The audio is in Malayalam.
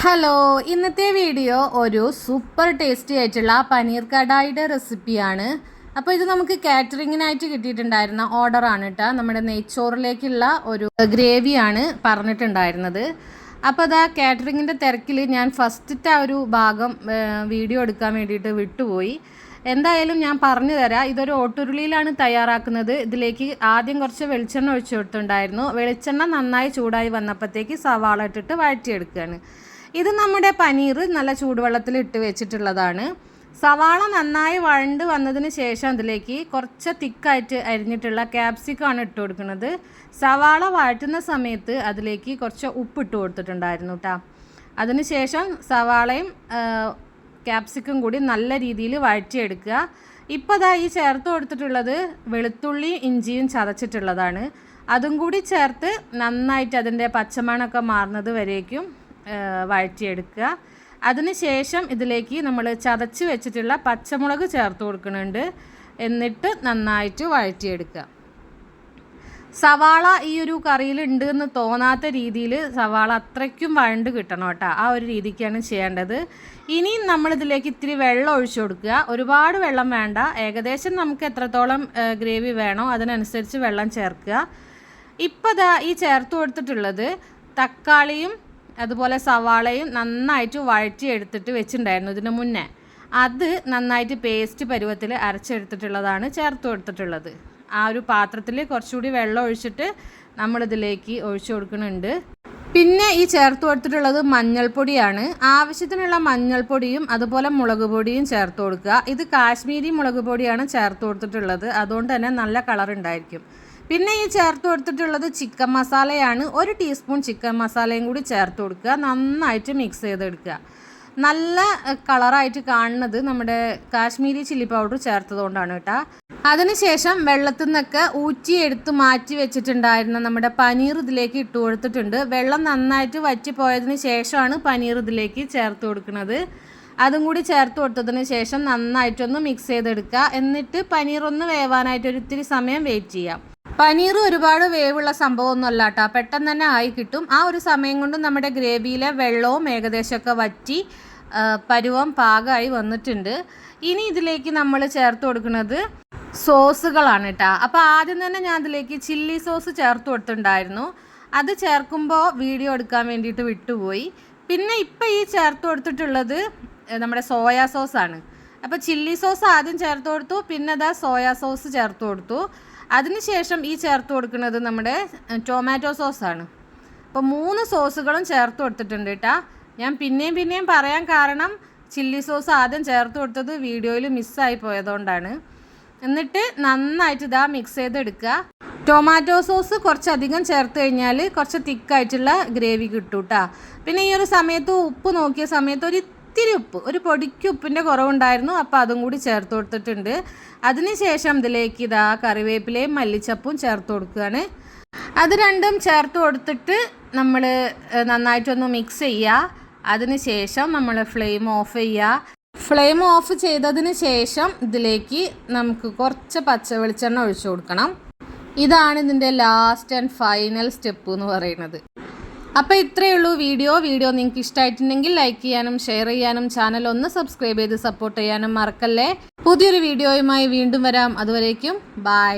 ഹലോ, ഇന്നത്തെ വീഡിയോ ഒരു സൂപ്പർ ടേസ്റ്റി ആയിട്ടുള്ള പനീർ കടായിയുടെ റെസിപ്പിയാണ്. അപ്പോൾ ഇത് നമുക്ക് കാറ്ററിങ്ങിനായിട്ട് കിട്ടിയിട്ടുണ്ടായിരുന്ന ഓർഡറാണ് കേട്ടോ. നമ്മുടെ നെയ്ച്ചോറിലേക്കുള്ള ഒരു ഗ്രേവിയാണ് പറഞ്ഞിട്ടുണ്ടായിരുന്നത്. അപ്പോൾ അതാ കാറ്ററിങ്ങിൻ്റെ തിരക്കിൽ ഞാൻ ഫസ്റ്റത്തെ ഒരു ഭാഗം വീഡിയോ എടുക്കാൻ വേണ്ടിയിട്ട് വിട്ടുപോയി. എന്തായാലും ഞാൻ പറഞ്ഞു തരാം. ഇതൊരു ഓട്ടുരുളിയിലാണ് തയ്യാറാക്കുന്നത്. ഇതിലേക്ക് ആദ്യം കുറച്ച് വെളിച്ചെണ്ണ ഒഴിച്ചു കൊടുത്തിട്ടുണ്ടായിരുന്നു. വെളിച്ചെണ്ണ നന്നായി ചൂടായി വന്നപ്പോഴത്തേക്ക് സവാള ഇട്ടിട്ട് വഴറ്റിയെടുക്കുകയാണ്. ഇത് നമ്മുടെ പനീർ നല്ല ചൂടുവെള്ളത്തിൽ ഇട്ട് വെച്ചിട്ടുള്ളതാണ്. സവാള നന്നായി വഴണ്ട് വന്നതിന് ശേഷം അതിലേക്ക് കുറച്ച് തിക്കായിട്ട് അരിഞ്ഞിട്ടുള്ള ക്യാപ്സിക്കമാണ് ഇട്ട് കൊടുക്കുന്നത്. സവാള വഴറ്റുന്ന സമയത്ത് അതിലേക്ക് കുറച്ച് ഉപ്പ് ഇട്ട് കൊടുത്തിട്ടുണ്ടായിരുന്നു കേട്ടോ. അതിനുശേഷം സവാളയും ക്യാപ്സിക്കും കൂടി നല്ല രീതിയിൽ വഴറ്റിയെടുക്കുക. ഇപ്പോൾ അതാ ഈ ചേർത്ത് കൊടുത്തിട്ടുള്ളത് വെളുത്തുള്ളി ഇഞ്ചിയും ചതച്ചിട്ടുള്ളതാണ്. അതും കൂടി ചേർത്ത് നന്നായിട്ട് അതിൻ്റെ പച്ചമണമൊക്കെ മാറുന്നത് വരേക്കും വഴറ്റിയെടുക്കുക. അതിനുശേഷം ഇതിലേക്ക് നമ്മൾ ചതച്ച് വെച്ചിട്ടുള്ള പച്ചമുളക് ചേർത്ത് കൊടുക്കുന്നുണ്ട്. എന്നിട്ട് നന്നായിട്ട് വഴറ്റിയെടുക്കുക. സവാള ഈ ഒരു കറിയിലുണ്ട് എന്ന് തോന്നാത്ത രീതിയിൽ സവാള അത്രയ്ക്കും വഴണ്ട് കിട്ടണം കേട്ടോ. ആ ഒരു രീതിക്കാണ് ചെയ്യേണ്ടത്. ഇനിയും നമ്മളിതിലേക്ക് ഇത്തിരി വെള്ളം ഒഴിച്ചു കൊടുക്കുക. ഒരുപാട് വെള്ളം വേണ്ട. ഏകദേശം നമുക്ക് എത്രത്തോളം ഗ്രേവി വേണോ അതിനനുസരിച്ച് വെള്ളം ചേർക്കുക. ഇപ്പോൾ ദാ ഈ ചേർത്ത് കൊടുത്തിട്ടുള്ളത് തക്കാളിയും അതുപോലെ സവാളയും നന്നായിട്ട് വഴറ്റിയെടുത്തിട്ട് വെച്ചിട്ടുണ്ടായിരുന്നു ഇതിന് മുന്നേ. അത് നന്നായിട്ട് പേസ്റ്റ് പരുവത്തിൽ അരച്ചെടുത്തിട്ടുള്ളതാണ് ചേർത്ത് കൊടുത്തിട്ടുള്ളത്. ആ ഒരു പാത്രത്തിൽ കുറച്ചുകൂടി വെള്ളം ഒഴിച്ചിട്ട് നമ്മളിതിലേക്ക് ഒഴിച്ചു കൊടുക്കുന്നുണ്ട്. പിന്നെ ഈ ചേർത്ത് കൊടുത്തിട്ടുള്ളത് മഞ്ഞൾപ്പൊടിയാണ്. ആവശ്യത്തിനുള്ള മഞ്ഞൾപ്പൊടിയും അതുപോലെ മുളക് പൊടിയും ചേർത്ത് കൊടുക്കുക. ഇത് കാശ്മീരി മുളക് പൊടിയാണ് ചേർത്ത് കൊടുത്തിട്ടുള്ളത്. അതുകൊണ്ട് തന്നെ നല്ല കളർ ഉണ്ടായിരിക്കും. പിന്നെ ഈ ചേർത്ത് കൊടുത്തിട്ടുള്ളത് ചിക്കൻ മസാലയാണ്. 1 ടീസ്പൂൺ ചിക്കൻ മസാലയും കൂടി ചേർത്ത് കൊടുക്കുക. നന്നായിട്ട് മിക്സ് ചെയ്തെടുക്കുക. നല്ല കളറായിട്ട് കാണുന്നത് നമ്മുടെ കാശ്മീരി ചില്ലി പൗഡർ ചേർത്തതുകൊണ്ടാണ് കേട്ടോ. അതിനുശേഷം വെള്ളത്തിൽ നിന്നൊക്കെ ഊറ്റിയെടുത്ത് മാറ്റി വെച്ചിട്ടുണ്ടായിരുന്ന നമ്മുടെ പനീർ ഇതിലേക്ക് ഇട്ട് കൊടുത്തിട്ടുണ്ട്. വെള്ളം നന്നായിട്ട് വറ്റിപ്പോയതിന് ശേഷമാണ് പനീർ ഇതിലേക്ക് ചേർത്ത് കൊടുക്കുന്നത്. അതും കൂടി ചേർത്ത് കൊടുത്തതിന് ശേഷം നന്നായിട്ടൊന്ന് മിക്സ് ചെയ്തെടുക്കുക. എന്നിട്ട് പനീർ ഒന്ന് വേവാനായിട്ട് ഒരിത്തിരി സമയം വെയിറ്റ് ചെയ്യാം. പനീർ ഒരുപാട് വേവുള്ള സംഭവമൊന്നും അല്ല കേട്ടോ. പെട്ടെന്ന് തന്നെ ആയി കിട്ടും. ആ ഒരു സമയം കൊണ്ട് നമ്മുടെ ഗ്രേവിയിലെ വെള്ളവും ഏകദേശമൊക്കെ വറ്റി പരുവം പാകമായി വന്നിട്ടുണ്ട്. ഇനി ഇതിലേക്ക് നമ്മൾ ചേർത്ത് കൊടുക്കുന്നത് സോസുകളാണ് കേട്ടോ. അപ്പോൾ ആദ്യം തന്നെ ഞാൻ അതിലേക്ക് ചില്ലി സോസ് ചേർത്ത് കൊടുത്തിട്ടുണ്ടായിരുന്നു. അത് ചേർക്കുമ്പോൾ വീഡിയോ എടുക്കാൻ വേണ്ടിയിട്ട് വിട്ടുപോയി. പിന്നെ ഇപ്പോൾ ഈ ചേർത്ത് കൊടുത്തിട്ടുള്ളത് നമ്മുടെ സോയാ സോസാണ്. അപ്പോൾ ചില്ലി സോസ് ആദ്യം ചേർത്ത് കൊടുത്തു. പിന്നെ അതാ സോയാ സോസ് ചേർത്ത് കൊടുത്തു. അതിനുശേഷം ഈ ചേർത്ത് കൊടുക്കുന്നത് നമ്മുടെ ടൊമാറ്റോ സോസാണ്. അപ്പോൾ 3 സോസുകളും ചേർത്ത് കൊടുത്തിട്ടുണ്ട് കേട്ടോ. ഞാൻ പിന്നെയും പറയാൻ കാരണം ചില്ലി സോസ് ആദ്യം ചേർത്ത് കൊടുത്തത് വീഡിയോയിൽ മിസ്സായി പോയതുകൊണ്ടാണ്. എന്നിട്ട് നന്നായിട്ട് ഇതാ മിക്സ് ചെയ്തെടുക്കുക. ടൊമാറ്റോ സോസ് കുറച്ചധികം ചേർത്ത് കഴിഞ്ഞാൽ കുറച്ച് തിക്കായിട്ടുള്ള ഗ്രേവി കിട്ടും കേട്ടോ. പിന്നെ ഈ ഒരു സമയത്ത് ഉപ്പ് നോക്കിയ സമയത്ത് ഇത്തിരി ഉപ്പ്, ഒരു പൊടിക്ക് ഉപ്പിൻ്റെ കുറവുണ്ടായിരുന്നു. അപ്പോൾ അതും കൂടി ചേർത്ത് കൊടുത്തിട്ടുണ്ട്. അതിനുശേഷം ഇതിലേക്ക് ഇതാ കറിവേപ്പിലയും മല്ലിച്ചപ്പും ചേർത്ത് കൊടുക്കുകയാണ്. അത് രണ്ടും ചേർത്ത് കൊടുത്തിട്ട് നമ്മൾ നന്നായിട്ടൊന്ന് മിക്സ് ചെയ്യുക. അതിനുശേഷം നമ്മൾ ഫ്ലെയിം ഓഫ് ചെയ്യുക. ഫ്ലെയിം ഓഫ് ചെയ്തതിന് ശേഷം ഇതിലേക്ക് നമുക്ക് കുറച്ച് പച്ച വെളിച്ചെണ്ണ ഒഴിച്ചു കൊടുക്കണം. ഇതാണ് ഇതിൻ്റെ ലാസ്റ്റ് ആൻഡ് ഫൈനൽ സ്റ്റെപ്പ് എന്ന് പറയുന്നത്. അപ്പോൾ ഇത്രയേ ഉള്ളൂ വീഡിയോ നിങ്ങൾക്ക് ഇഷ്ടമായിട്ടുണ്ടെങ്കിൽ ലൈക്ക് ചെയ്യാനും ഷെയർ ചെയ്യാനും ചാനൽ ഒന്ന് സബ്സ്ക്രൈബ് ചെയ്ത് സപ്പോർട്ട് ചെയ്യാനും മറക്കല്ലേ. പുതിയൊരു വീഡിയോയുമായി വീണ്ടും വരാം. അതുവരേക്കും ബൈ.